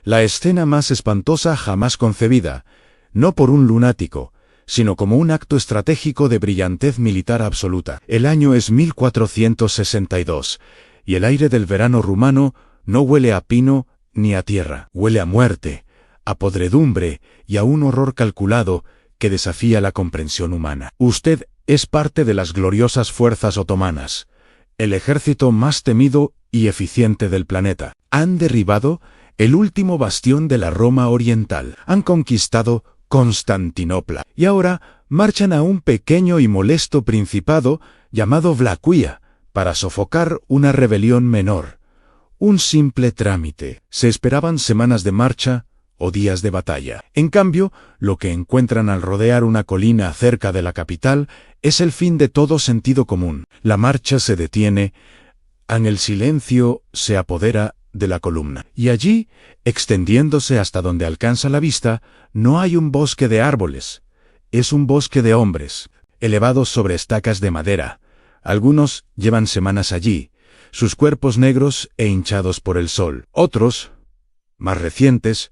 la escena más espantosa jamás concebida, no por un lunático, sino como un acto estratégico de brillantez militar absoluta. El año es 1462, y el aire del verano rumano no huele a pino ni a tierra, huele a muerte, a podredumbre y a un horror calculado que desafía la comprensión humana. Usted es parte de las gloriosas fuerzas otomanas, el ejército más temido y eficiente del planeta. Han derribado el último bastión de la Roma oriental, han conquistado Constantinopla, y ahora marchan a un pequeño y molesto principado llamado Vlaquia para sofocar una rebelión menor. Un simple trámite. Se esperaban semanas de marcha o días de batalla. En cambio, lo que encuentran al rodear una colina cerca de la capital es el fin de todo sentido común. La marcha se detiene, el silencio se apodera de la columna. Y allí, extendiéndose hasta donde alcanza la vista, no hay un bosque de árboles. Es un bosque de hombres, elevados sobre estacas de madera. Algunos llevan semanas allí, sus cuerpos negros e hinchados por el sol. Otros, más recientes,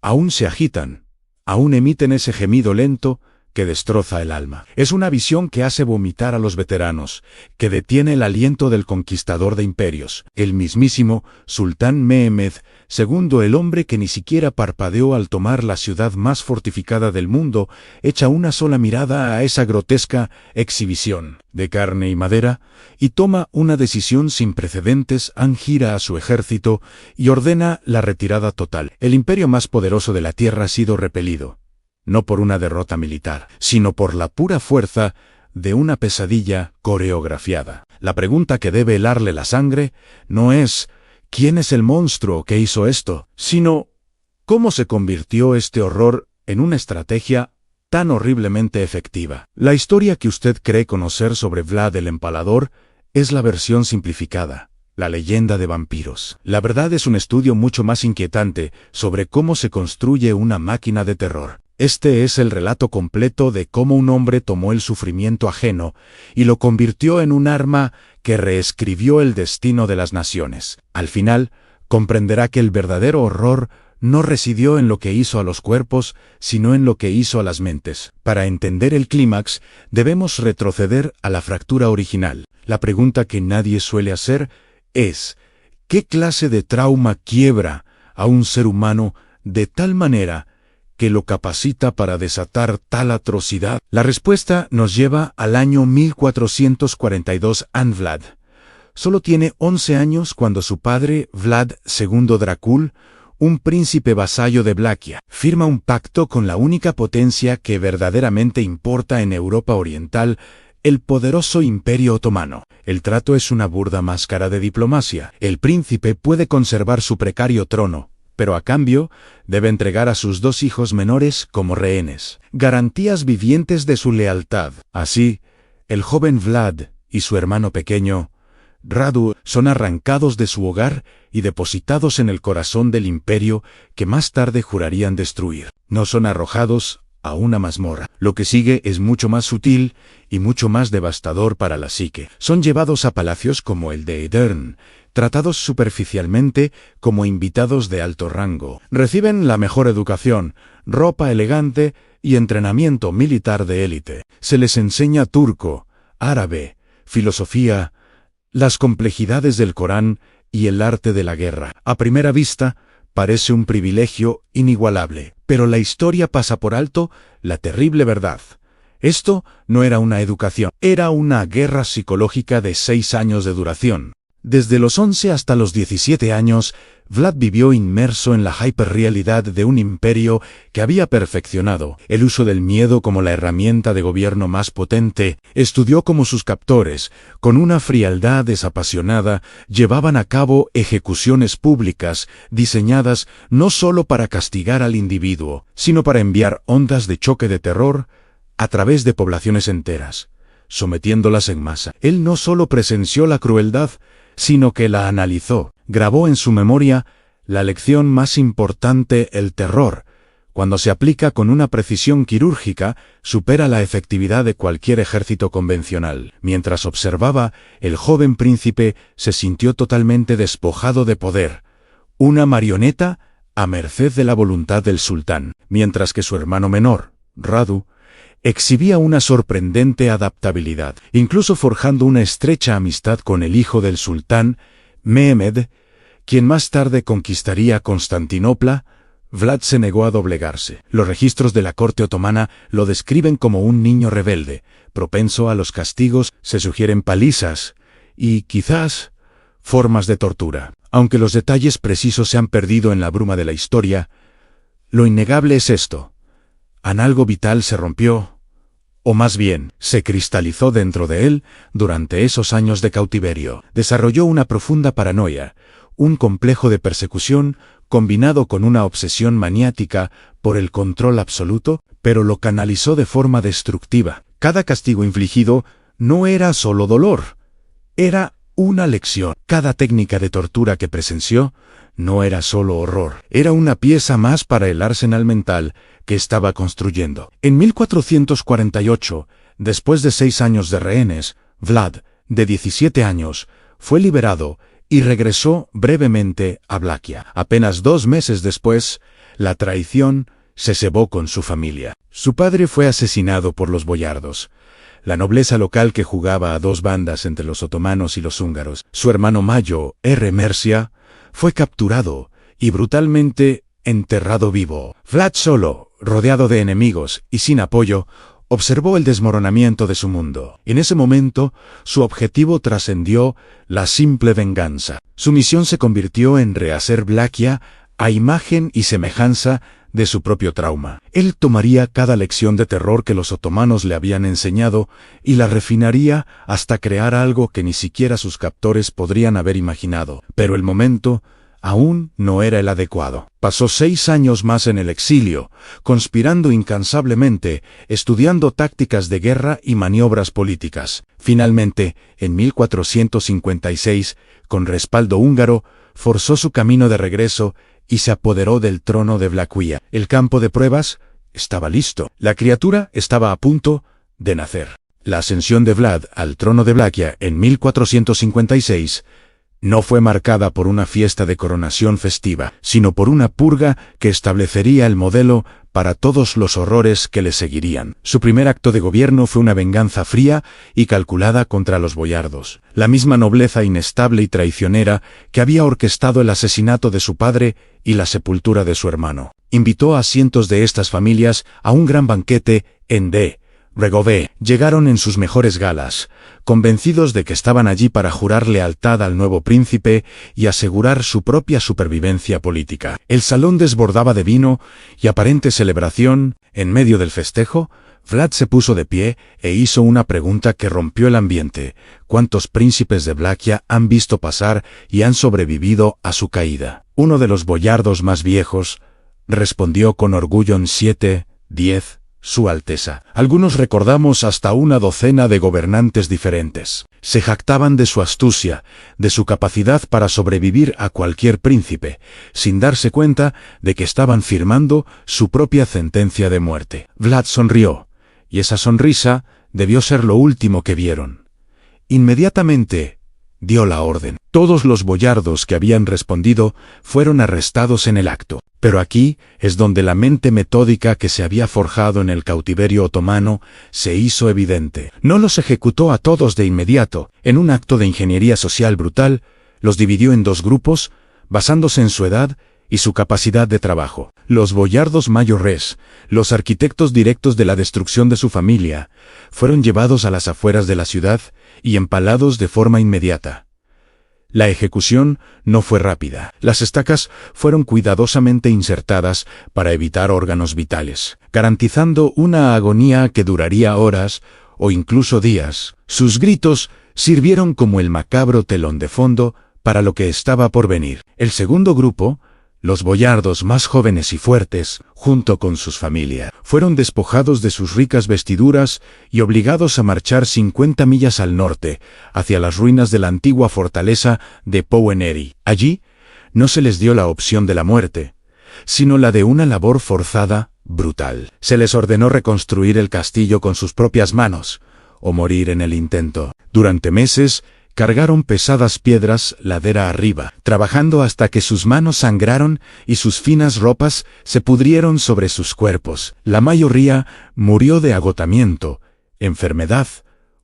aún se agitan, aún emiten ese gemido lento que destroza el alma. Es una visión que hace vomitar a los veteranos, que detiene el aliento del conquistador de imperios, el mismísimo Sultán Mehmed II, el hombre que ni siquiera parpadeó al tomar la ciudad más fortificada del mundo, echa una sola mirada a esa grotesca exhibición de carne y madera, y toma una decisión sin precedentes, gira a su ejército y ordena la retirada total. El imperio más poderoso de la tierra ha sido repelido, no por una derrota militar, sino por la pura fuerza de una pesadilla coreografiada. La pregunta que debe helarle la sangre no es ¿quién es el monstruo que hizo esto?, sino ¿cómo se convirtió este horror en una estrategia tan horriblemente efectiva? La historia que usted cree conocer sobre Vlad el Empalador es la versión simplificada, la leyenda de vampiros. La verdad es un estudio mucho más inquietante sobre cómo se construye una máquina de terror. Este es el relato completo de cómo un hombre tomó el sufrimiento ajeno y lo convirtió en un arma que reescribió el destino de las naciones. Al final, comprenderá que el verdadero horror no residió en lo que hizo a los cuerpos, sino en lo que hizo a las mentes. Para entender el clímax, debemos retroceder a la fractura original. La pregunta que nadie suele hacer es, ¿qué clase de trauma quiebra a un ser humano de tal manera que lo capacita para desatar tal atrocidad? La respuesta nos lleva al año 1442. Vlad solo tiene 11 años cuando su padre, Vlad II Dracul, un príncipe vasallo de Vlaquia, firma un pacto con la única potencia que verdaderamente importa en Europa Oriental, el poderoso Imperio Otomano. El trato es una burda máscara de diplomacia. El príncipe puede conservar su precario trono, pero a cambio debe entregar a sus 2 hijos menores como rehenes, garantías vivientes de su lealtad. Así, el joven Vlad y su hermano pequeño, Radu, son arrancados de su hogar y depositados en el corazón del imperio que más tarde jurarían destruir. No son arrojados a una mazmorra. Lo que sigue es mucho más sutil y mucho más devastador para la psique. Son llevados a palacios como el de Edern, tratados superficialmente como invitados de alto rango. Reciben la mejor educación, ropa elegante y entrenamiento militar de élite. Se les enseña turco, árabe, filosofía, las complejidades del Corán y el arte de la guerra. A primera vista, parece un privilegio inigualable, pero la historia pasa por alto la terrible verdad. Esto no era una educación, era una guerra psicológica de 6 años de duración. Desde los 11 hasta los 17 años, Vlad vivió inmerso en la hiperrealidad de un imperio que había perfeccionado el uso del miedo como la herramienta de gobierno más potente. Estudió cómo sus captores, con una frialdad desapasionada, llevaban a cabo ejecuciones públicas diseñadas no solo para castigar al individuo, sino para enviar ondas de choque de terror a través de poblaciones enteras, sometiéndolas en masa. Él no solo presenció la crueldad, sino que la analizó. Grabó en su memoria la lección más importante: el terror, cuando se aplica con una precisión quirúrgica, supera la efectividad de cualquier ejército convencional. Mientras observaba, el joven príncipe se sintió totalmente despojado de poder, una marioneta a merced de la voluntad del sultán, mientras que su hermano menor, Radu, exhibía una sorprendente adaptabilidad, incluso forjando una estrecha amistad con el hijo del sultán, Mehmed, quien más tarde conquistaría Constantinopla. Vlad se negó a doblegarse. Los registros de la corte otomana lo describen como un niño rebelde, propenso a los castigos, se sugieren palizas y, quizás, formas de tortura. Aunque los detalles precisos se han perdido en la bruma de la historia, lo innegable es esto: algo vital se rompió, o más bien, se cristalizó dentro de él durante esos años de cautiverio. Desarrolló una profunda paranoia, un complejo de persecución combinado con una obsesión maniática por el control absoluto, pero lo canalizó de forma destructiva. Cada castigo infligido no era solo dolor, era una lección. Cada técnica de tortura que presenció no era solo horror, era una pieza más para el arsenal mental que estaba construyendo. En 1448, después de 6 años de rehenes, Vlad, de 17 años, fue liberado y regresó brevemente a Vlaquia. Apenas 2 meses después, la traición se cebó con su familia. Su padre fue asesinado por los boyardos, la nobleza local que jugaba a 2 bandas entre los otomanos y los húngaros. Su hermano Mayo, R. Mercia, fue capturado y brutalmente enterrado vivo. Vlad solo, rodeado de enemigos y sin apoyo, observó el desmoronamiento de su mundo. En ese momento, su objetivo trascendió la simple venganza. Su misión se convirtió en rehacer Vlaquia a imagen y semejanza de su propio trauma. Él tomaría cada lección de terror que los otomanos le habían enseñado y la refinaría hasta crear algo que ni siquiera sus captores podrían haber imaginado. Pero el momento aún no era el adecuado. Pasó 6 años más en el exilio, conspirando incansablemente, estudiando tácticas de guerra y maniobras políticas. Finalmente, en 1456, con respaldo húngaro, forzó su camino de regreso y se apoderó del trono de Vlaquia. El campo de pruebas estaba listo. La criatura estaba a punto de nacer. La ascensión de Vlad al trono de Vlaquia en 1456 no fue marcada por una fiesta de coronación festiva, sino por una purga que establecería el modelo para todos los horrores que le seguirían. Su primer acto de gobierno fue una venganza fría y calculada contra los boyardos, la misma nobleza inestable y traicionera que había orquestado el asesinato de su padre y la sepultura de su hermano. Invitó a cientos de estas familias a un gran banquete en Regové. Llegaron en sus mejores galas, convencidos de que estaban allí para jurar lealtad al nuevo príncipe y asegurar su propia supervivencia política. El salón desbordaba de vino y aparente celebración. En medio del festejo, Vlad se puso de pie e hizo una pregunta que rompió el ambiente. ¿Cuántos príncipes de Vlaquia han visto pasar y han sobrevivido a su caída? Uno de los boyardos más viejos respondió con orgullo: 7, 10. Su Alteza. Algunos recordamos hasta una docena de gobernantes diferentes. Se jactaban de su astucia, de su capacidad para sobrevivir a cualquier príncipe, sin darse cuenta de que estaban firmando su propia sentencia de muerte. Vlad sonrió, y esa sonrisa debió ser lo último que vieron. Inmediatamente dio la orden. Todos los boyardos que habían respondido fueron arrestados en el acto. Pero aquí es donde la mente metódica que se había forjado en el cautiverio otomano se hizo evidente. No los ejecutó a todos de inmediato. En un acto de ingeniería social brutal, los dividió en 2 grupos, basándose en su edad y su capacidad de trabajo. Los boyardos mayores, los arquitectos directos de la destrucción de su familia, fueron llevados a las afueras de la ciudad y empalados de forma inmediata. La ejecución no fue rápida. Las estacas fueron cuidadosamente insertadas para evitar órganos vitales, garantizando una agonía que duraría horas o incluso días. Sus gritos sirvieron como el macabro telón de fondo para lo que estaba por venir. El segundo grupo, los boyardos más jóvenes y fuertes, junto con sus familias, fueron despojados de sus ricas vestiduras y obligados a marchar 50 millas al norte, hacia las ruinas de la antigua fortaleza de Poweri. Allí, no se les dio la opción de la muerte, sino la de una labor forzada, brutal. Se les ordenó reconstruir el castillo con sus propias manos, o morir en el intento. Durante meses, Cargaron pesadas piedras ladera arriba, trabajando hasta que sus manos sangraron y sus finas ropas se pudrieron sobre sus cuerpos. La mayoría murió de agotamiento, enfermedad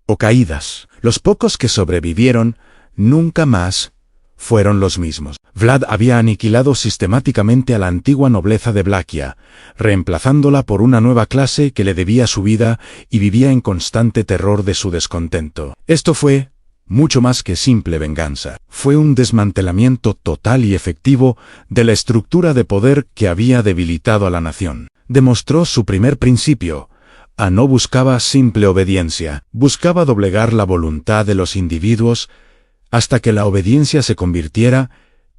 o caídas. Los pocos que sobrevivieron nunca más fueron los mismos. Vlad había aniquilado sistemáticamente a la antigua nobleza de Vlaquia, reemplazándola por una nueva clase que le debía su vida y vivía en constante terror de su descontento. Esto fue mucho más que simple venganza. Fue un desmantelamiento total y efectivo de la estructura de poder que había debilitado a la nación. Demostró su primer principio. No buscaba simple obediencia, buscaba doblegar la voluntad de los individuos hasta que la obediencia se convirtiera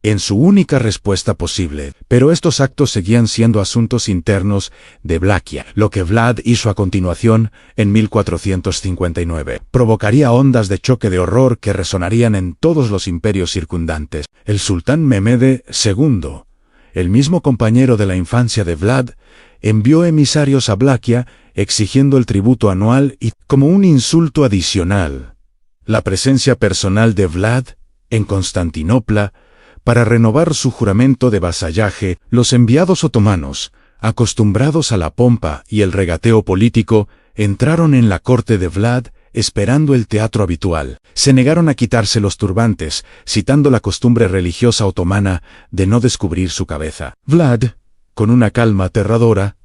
en su única respuesta posible. Pero estos actos seguían siendo asuntos internos de Vlaquia. Lo que Vlad hizo a continuación, en 1459, provocaría ondas de choque de horror que resonarían en todos los imperios circundantes. El sultán Mehmed II, el mismo compañero de la infancia de Vlad, envió emisarios a Vlaquia exigiendo el tributo anual y, como un insulto adicional, la presencia personal de Vlad en Constantinopla para renovar su juramento de vasallaje. Los enviados otomanos, acostumbrados a la pompa y el regateo político, entraron en la corte de Vlad esperando el teatro habitual. Se negaron a quitarse los turbantes, citando la costumbre religiosa otomana de no descubrir su cabeza. Vlad, con una calma aterradora,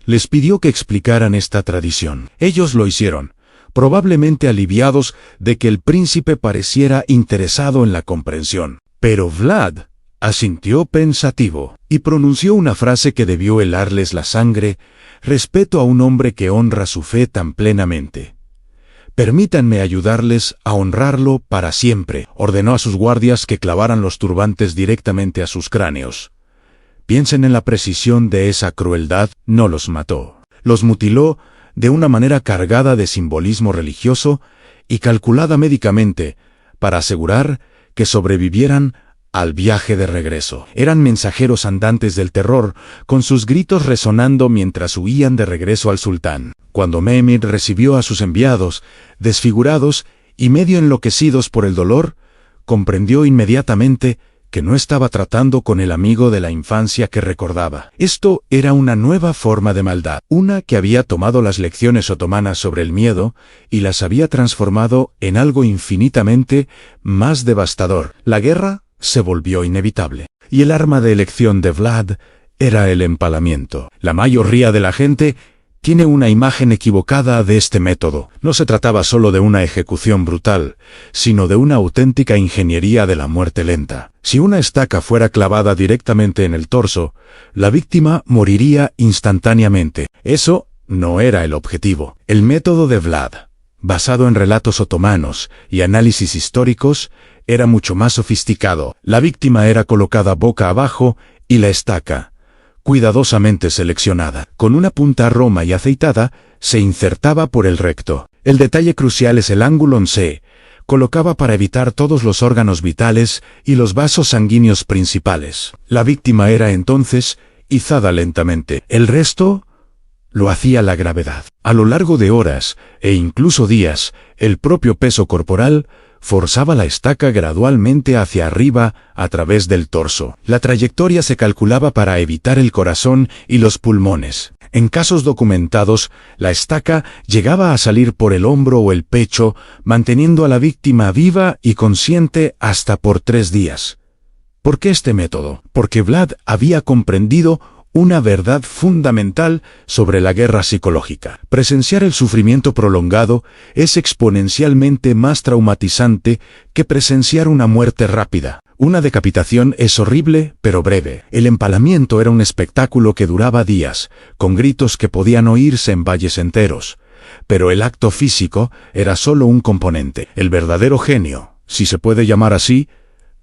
les pidió que explicaran esta tradición. Ellos lo hicieron, probablemente aliviados de que el príncipe pareciera interesado en la comprensión. Pero Vlad asintió pensativo y pronunció una frase que debió helarles la sangre: respeto a un hombre que honra su fe tan plenamente. Permítanme ayudarles a honrarlo para siempre. Ordenó a sus guardias que clavaran los turbantes directamente a sus cráneos. Piensen en la precisión de esa crueldad. No los mató. Los mutiló de una manera cargada de simbolismo religioso y calculada médicamente para asegurar que sobrevivieran al viaje de regreso. Eran mensajeros andantes del terror, con sus gritos resonando mientras huían de regreso al sultán. Cuando Mehmed recibió a sus enviados, desfigurados y medio enloquecidos por el dolor, comprendió inmediatamente que no estaba tratando con el amigo de la infancia que recordaba. Esto era una nueva forma de maldad, una que había tomado las lecciones otomanas sobre el miedo y las había transformado en algo infinitamente más devastador. La guerra se volvió inevitable, y el arma de elección de Vlad era el empalamiento. La mayoría de la gente tiene una imagen equivocada de este método. No se trataba solo de una ejecución brutal, sino de una auténtica ingeniería de la muerte lenta. Si una estaca fuera clavada directamente en el torso, la víctima moriría instantáneamente. Eso no era el objetivo. El método de Vlad, basado en relatos otomanos y análisis históricos, era mucho más sofisticado. La víctima era colocada boca abajo y la estaca, cuidadosamente seleccionada, con una punta a roma y aceitada, se insertaba por el recto. El detalle crucial es el ángulo en se colocaba para evitar todos los órganos vitales y los vasos sanguíneos principales. La víctima era entonces izada lentamente. El resto lo hacía la gravedad. A lo largo de horas, e incluso días, el propio peso corporal forzaba la estaca gradualmente hacia arriba a través del torso. La trayectoria se calculaba para evitar el corazón y los pulmones. En casos documentados, la estaca llegaba a salir por el hombro o el pecho, manteniendo a la víctima viva y consciente hasta por 3 días. ¿Por qué este método? Porque Vlad había comprendido una verdad fundamental sobre la guerra psicológica. Presenciar el sufrimiento prolongado es exponencialmente más traumatizante que presenciar una muerte rápida. Una decapitación es horrible, pero breve. El empalamiento era un espectáculo que duraba días, con gritos que podían oírse en valles enteros. Pero el acto físico era solo un componente. El verdadero genio, si se puede llamar así,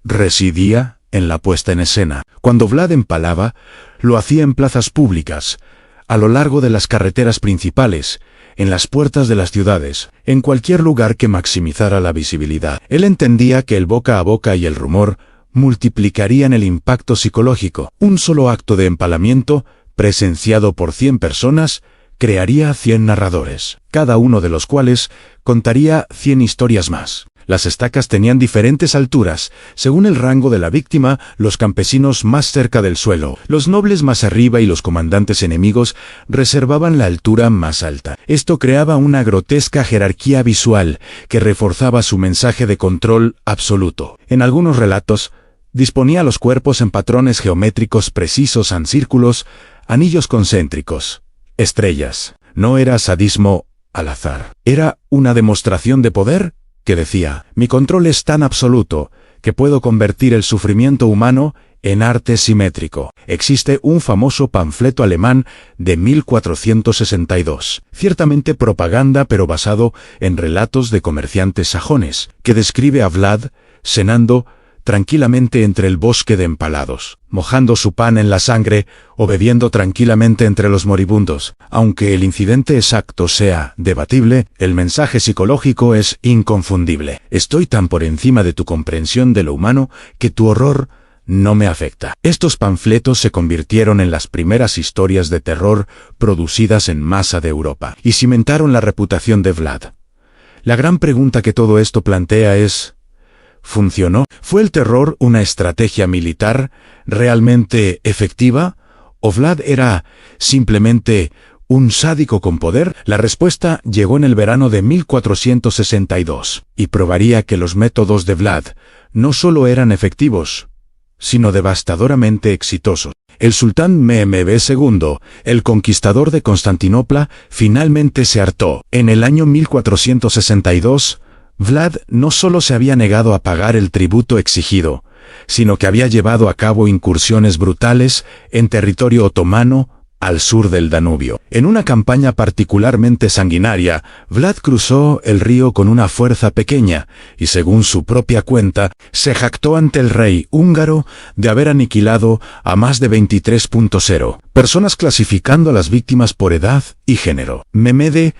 residía en la puesta en escena. Cuando Vlad empalaba, lo hacía en plazas públicas, a lo largo de las carreteras principales, en las puertas de las ciudades, en cualquier lugar que maximizara la visibilidad. Él entendía que el boca a boca y el rumor multiplicarían el impacto psicológico. Un solo acto de empalamiento, presenciado por 100 personas, crearía 100 narradores, cada uno de los cuales contaría 100 historias más. Las estacas tenían diferentes alturas, según el rango de la víctima, los campesinos más cerca del suelo, los nobles más arriba y los comandantes enemigos reservaban la altura más alta. Esto creaba una grotesca jerarquía visual que reforzaba su mensaje de control absoluto. En algunos relatos, disponía los cuerpos en patrones geométricos precisos en círculos, anillos concéntricos, estrellas. No era sadismo al azar. Era una demostración de poder que decía, mi control es tan absoluto que puedo convertir el sufrimiento humano en arte simétrico. Existe un famoso panfleto alemán de 1462, ciertamente propaganda pero basado en relatos de comerciantes sajones, que describe a Vlad cenando tranquilamente entre el bosque de empalados, mojando su pan en la sangre o bebiendo tranquilamente entre los moribundos. Aunque el incidente exacto sea debatible, el mensaje psicológico es inconfundible. Estoy tan por encima de tu comprensión de lo humano que tu horror no me afecta. Estos panfletos se convirtieron en las primeras historias de terror producidas en masa de Europa y cimentaron la reputación de Vlad. La gran pregunta que todo esto plantea es: ¿funcionó? ¿Fue el terror una estrategia militar realmente efectiva? ¿O Vlad era simplemente un sádico con poder? La respuesta llegó en el verano de 1462, y probaría que los métodos de Vlad no solo eran efectivos, sino devastadoramente exitosos. El sultán Mehmed II, el conquistador de Constantinopla, finalmente se hartó. En el año 1462, Vlad no solo se había negado a pagar el tributo exigido, sino que había llevado a cabo incursiones brutales en territorio otomano al sur del Danubio. En una campaña particularmente sanguinaria, Vlad cruzó el río con una fuerza pequeña y, según su propia cuenta, se jactó ante el rey húngaro de haber aniquilado a más de 23.0 personas, clasificando a las víctimas por edad y género. Mehmed,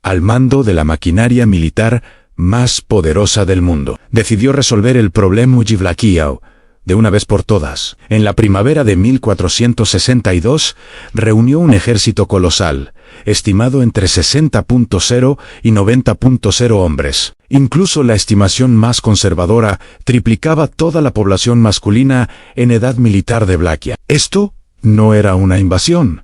al mando de la maquinaria militar más poderosa del mundo, decidió resolver el problema yugoslavio de una vez por todas. En la primavera de 1462, reunió un ejército colosal, estimado entre 60.0 y 90.0 hombres. Incluso la estimación más conservadora triplicaba toda la población masculina en edad militar de Vlaquia. Esto no era una invasión,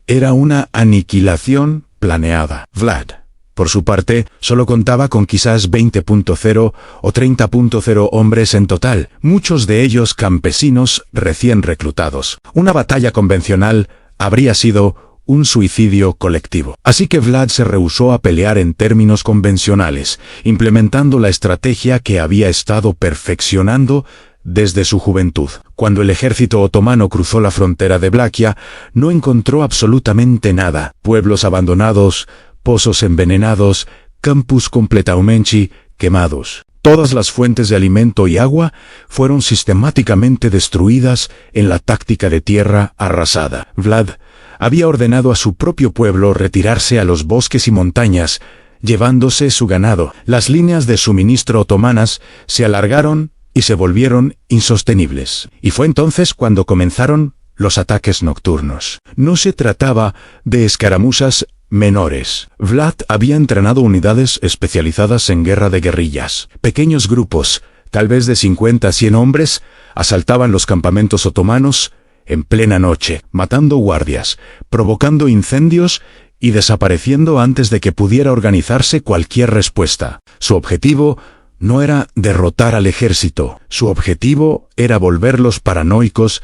era una aniquilación planeada. Vlad, por su parte, solo contaba con quizás 20.0 o 30.0 hombres en total, muchos de ellos campesinos recién reclutados. Una batalla convencional habría sido un suicidio colectivo. Así que Vlad se rehusó a pelear en términos convencionales, implementando la estrategia que había estado perfeccionando desde su juventud. Cuando el ejército otomano cruzó la frontera de Vlaquia, no encontró absolutamente nada: pueblos abandonados, pozos envenenados, campus completamente quemados. Todas las fuentes de alimento y agua fueron sistemáticamente destruidas en la táctica de tierra arrasada. Vlad había ordenado a su propio pueblo retirarse a los bosques y montañas, llevándose su ganado. Las líneas de suministro otomanas se alargaron y se volvieron insostenibles. Y fue entonces cuando comenzaron los ataques nocturnos. No se trataba de escaramuzas menores. Vlad había entrenado unidades especializadas en guerra de guerrillas. Pequeños grupos, tal vez de 50 a 100 hombres, asaltaban los campamentos otomanos en plena noche, matando guardias, provocando incendios y desapareciendo antes de que pudiera organizarse cualquier respuesta. Su objetivo no era derrotar al ejército, su objetivo era volverlos paranoicos,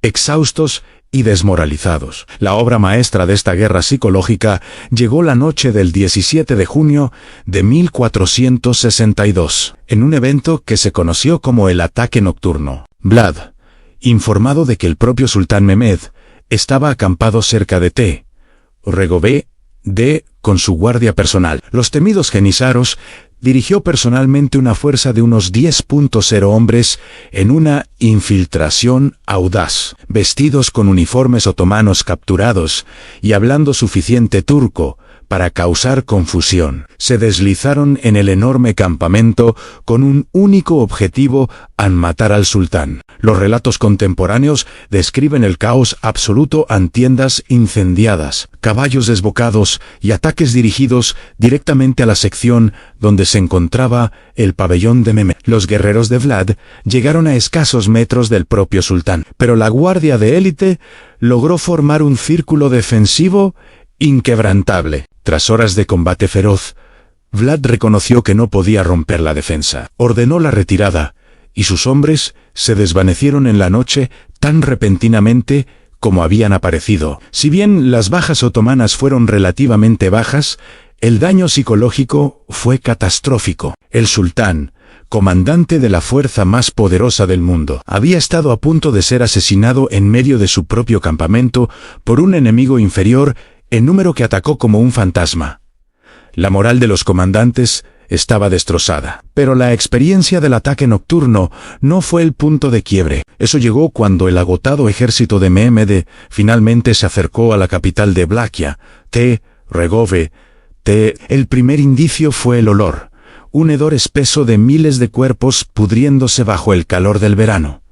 exhaustos y desmoralizados. La obra maestra de esta guerra psicológica llegó la noche del 17 de junio de 1462, en un evento que se conoció como el ataque nocturno. Vlad, informado de que el propio sultán Mehmed estaba acampado cerca de Regové con su guardia personal, los temidos jenízaros, dirigió personalmente una fuerza de unos 10.0 hombres en una infiltración audaz, vestidos con uniformes otomanos capturados y hablando suficiente turco para causar confusión. Se deslizaron en el enorme campamento con un único objetivo: matar al sultán. Los relatos contemporáneos describen el caos absoluto ante tiendas incendiadas, caballos desbocados y ataques dirigidos directamente a la sección donde se encontraba el pabellón de Mehmed. Los guerreros de Vlad llegaron a escasos metros del propio sultán, pero la guardia de élite logró formar un círculo defensivo inquebrantable. Tras horas de combate feroz, Vlad reconoció que no podía romper la defensa. Ordenó la retirada, y sus hombres se desvanecieron en la noche tan repentinamente como habían aparecido. Si bien las bajas otomanas fueron relativamente bajas, el daño psicológico fue catastrófico. El sultán, comandante de la fuerza más poderosa del mundo, había estado a punto de ser asesinado en medio de su propio campamento por un enemigo inferior en número que atacó como un fantasma. La moral de los comandantes estaba destrozada, pero la experiencia del ataque nocturno no fue el punto de quiebre. Eso llegó cuando el agotado ejército de Mehmed finalmente se acercó a la capital de Vlaquia, Regove. El primer indicio fue el olor, un hedor espeso de miles de cuerpos pudriéndose bajo el calor del verano.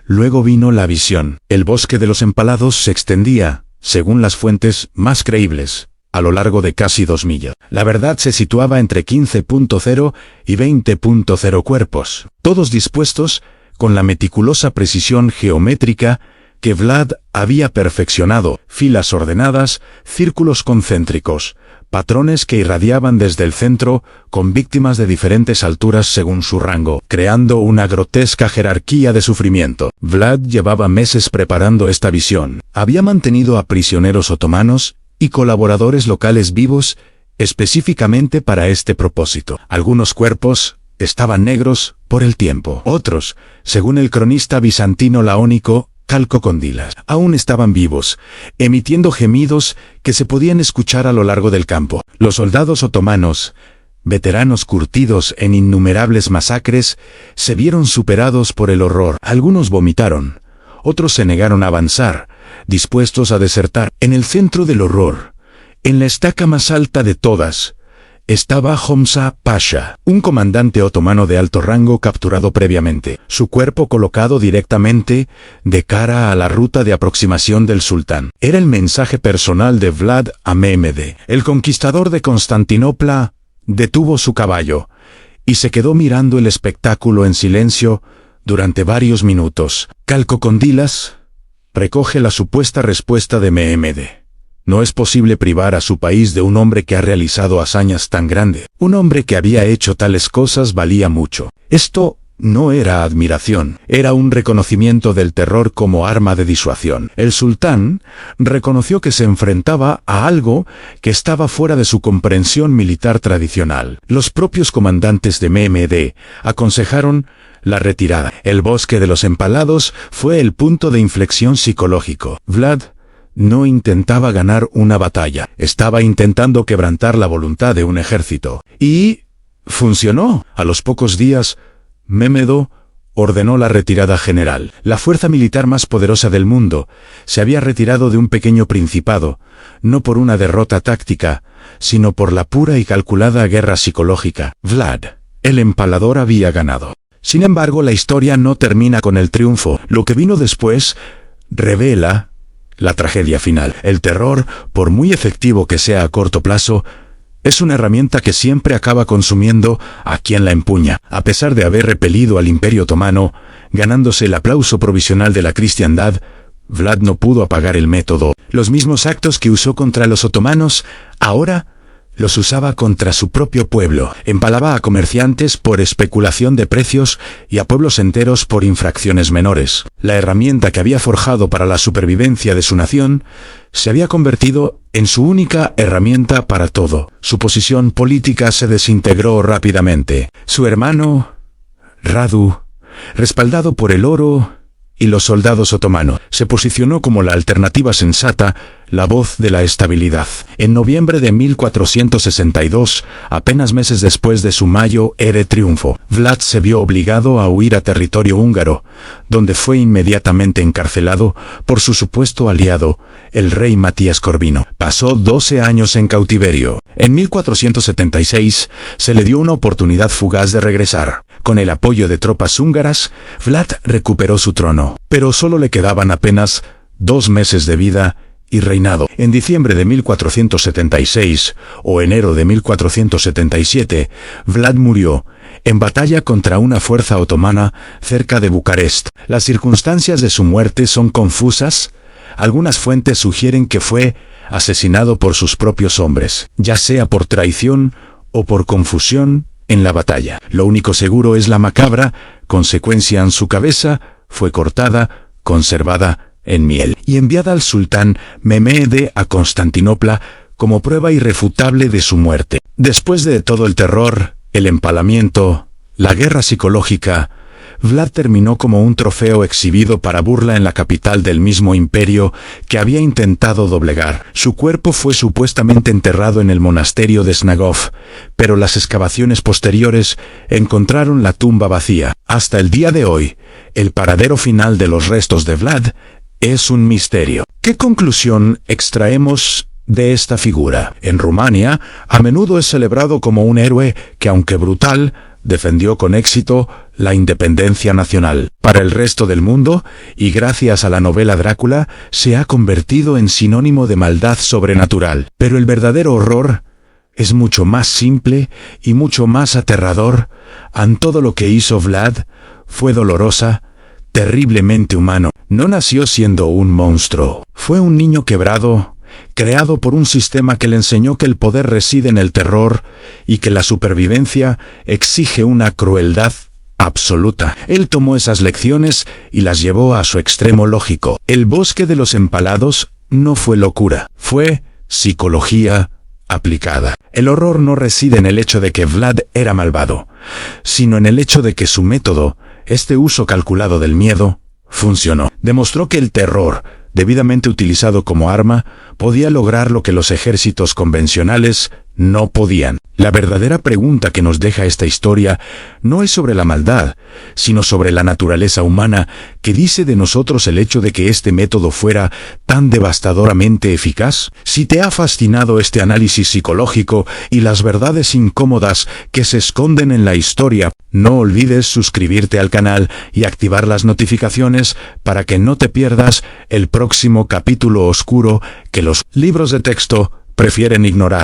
Luego vino la visión. El bosque de los empalados se extendía, según las fuentes más creíbles, a lo largo de casi 2 millas. La verdad se situaba entre 15.0 y 20.0 cuerpos, todos dispuestos con la meticulosa precisión geométrica que Vlad había perfeccionado: filas ordenadas, círculos concéntricos, patrones que irradiaban desde el centro, con víctimas de diferentes alturas según su rango, creando una grotesca jerarquía de sufrimiento. Vlad llevaba meses preparando esta visión. Había mantenido a prisioneros otomanos y colaboradores locales vivos específicamente para este propósito. Algunos cuerpos estaban negros por el tiempo. Otros, según el cronista bizantino laónico Calcocondilas, aún estaban vivos, emitiendo gemidos que se podían escuchar a lo largo del campo. Los soldados otomanos, veteranos curtidos en innumerables masacres, se vieron superados por el horror. Algunos vomitaron, otros se negaron a avanzar, dispuestos a desertar. En el centro del horror, en la estaca más alta de todas, estaba Homza Pasha, un comandante otomano de alto rango capturado previamente, su cuerpo colocado directamente de cara a la ruta de aproximación del sultán. Era el mensaje personal de Vlad a Mehmed. El conquistador de Constantinopla detuvo su caballo y se quedó mirando el espectáculo en silencio durante varios minutos. Calcocondilas recoge la supuesta respuesta de Mehmed. No es posible privar a su país de un hombre que ha realizado hazañas tan grandes. Un hombre que había hecho tales cosas valía mucho. Esto no era admiración, era un reconocimiento del terror como arma de disuasión. El sultán reconoció que se enfrentaba a algo que estaba fuera de su comprensión militar tradicional. Los propios comandantes de Mehmed aconsejaron la retirada. El bosque de los empalados fue el punto de inflexión psicológico. Vlad no intentaba ganar una batalla, estaba intentando quebrantar la voluntad de un ejército. Y funcionó. A los pocos días, Mehmed ordenó la retirada general. La fuerza militar más poderosa del mundo se había retirado de un pequeño principado, no por una derrota táctica, sino por la pura y calculada guerra psicológica. Vlad, el empalador, había ganado. Sin embargo, la historia no termina con el triunfo. Lo que vino después revela la tragedia final. El terror, por muy efectivo que sea a corto plazo, es una herramienta que siempre acaba consumiendo a quien la empuña. A pesar de haber repelido al Imperio Otomano, ganándose el aplauso provisional de la cristiandad, Vlad no pudo apagar el método. Los mismos actos que usó contra los otomanos, ahora los usaba contra su propio pueblo. Empalaba a comerciantes por especulación de precios y a pueblos enteros por infracciones menores. La herramienta que había forjado para la supervivencia de su nación se había convertido en su única herramienta para todo. Su posición política se desintegró rápidamente. Su hermano, Radu, respaldado por el oro y los soldados otomanos, se posicionó como la alternativa sensata, la voz de la estabilidad. En noviembre de 1462, apenas meses después de su Mayo Ere triunfo, Vlad se vio obligado a huir a territorio húngaro, donde fue inmediatamente encarcelado por su supuesto aliado, el rey Matías Corvino. Pasó 12 años en cautiverio. En 1476 se le dio una oportunidad fugaz de regresar. Con el apoyo de tropas húngaras, Vlad recuperó su trono, pero solo le quedaban apenas 2 meses de vida y reinado. En diciembre de 1476 o enero de 1477, Vlad murió en batalla contra una fuerza otomana cerca de Bucarest. Las circunstancias de su muerte son confusas. Algunas fuentes sugieren que fue asesinado por sus propios hombres, ya sea por traición o por confusión en la batalla. Lo único seguro es la macabra consecuencia: en su cabeza fue cortada, conservada en miel y enviada al sultán Mehmed a Constantinopla como prueba irrefutable de su muerte. Después de todo el terror, el empalamiento, la guerra psicológica, Vlad terminó como un trofeo exhibido para burla en la capital del mismo imperio que había intentado doblegar. Su cuerpo fue supuestamente enterrado en el monasterio de Snagov, pero las excavaciones posteriores encontraron la tumba vacía. Hasta el día de hoy, el paradero final de los restos de Vlad es un misterio. ¿Qué conclusión extraemos de esta figura? En Rumania, a menudo es celebrado como un héroe que, aunque brutal, defendió con éxito la independencia nacional. Para el resto del mundo, y gracias a la novela Drácula, se ha convertido en sinónimo de maldad sobrenatural. Pero el verdadero horror es mucho más simple y mucho más aterrador. Todo lo que hizo Vlad fue dolorosa, terriblemente humano. No nació siendo un monstruo. Fue un niño quebrado, creado por un sistema que le enseñó que el poder reside en el terror y que la supervivencia exige una crueldad absoluta. Él tomó esas lecciones y las llevó a su extremo lógico. El bosque de los empalados no fue locura, fue psicología aplicada. El horror no reside en el hecho de que Vlad era malvado, sino en el hecho de que su método, este uso calculado del miedo, funcionó. Demostró que el terror, debidamente utilizado como arma, podía lograr lo que los ejércitos convencionales no podían. La verdadera pregunta que nos deja esta historia no es sobre la maldad, sino sobre la naturaleza humana que dice de nosotros el hecho de que este método fuera tan devastadoramente eficaz. Si te ha fascinado este análisis psicológico y las verdades incómodas que se esconden en la historia, no olvides suscribirte al canal y activar las notificaciones para que no te pierdas el próximo capítulo oscuro que los libros de texto prefieren ignorar.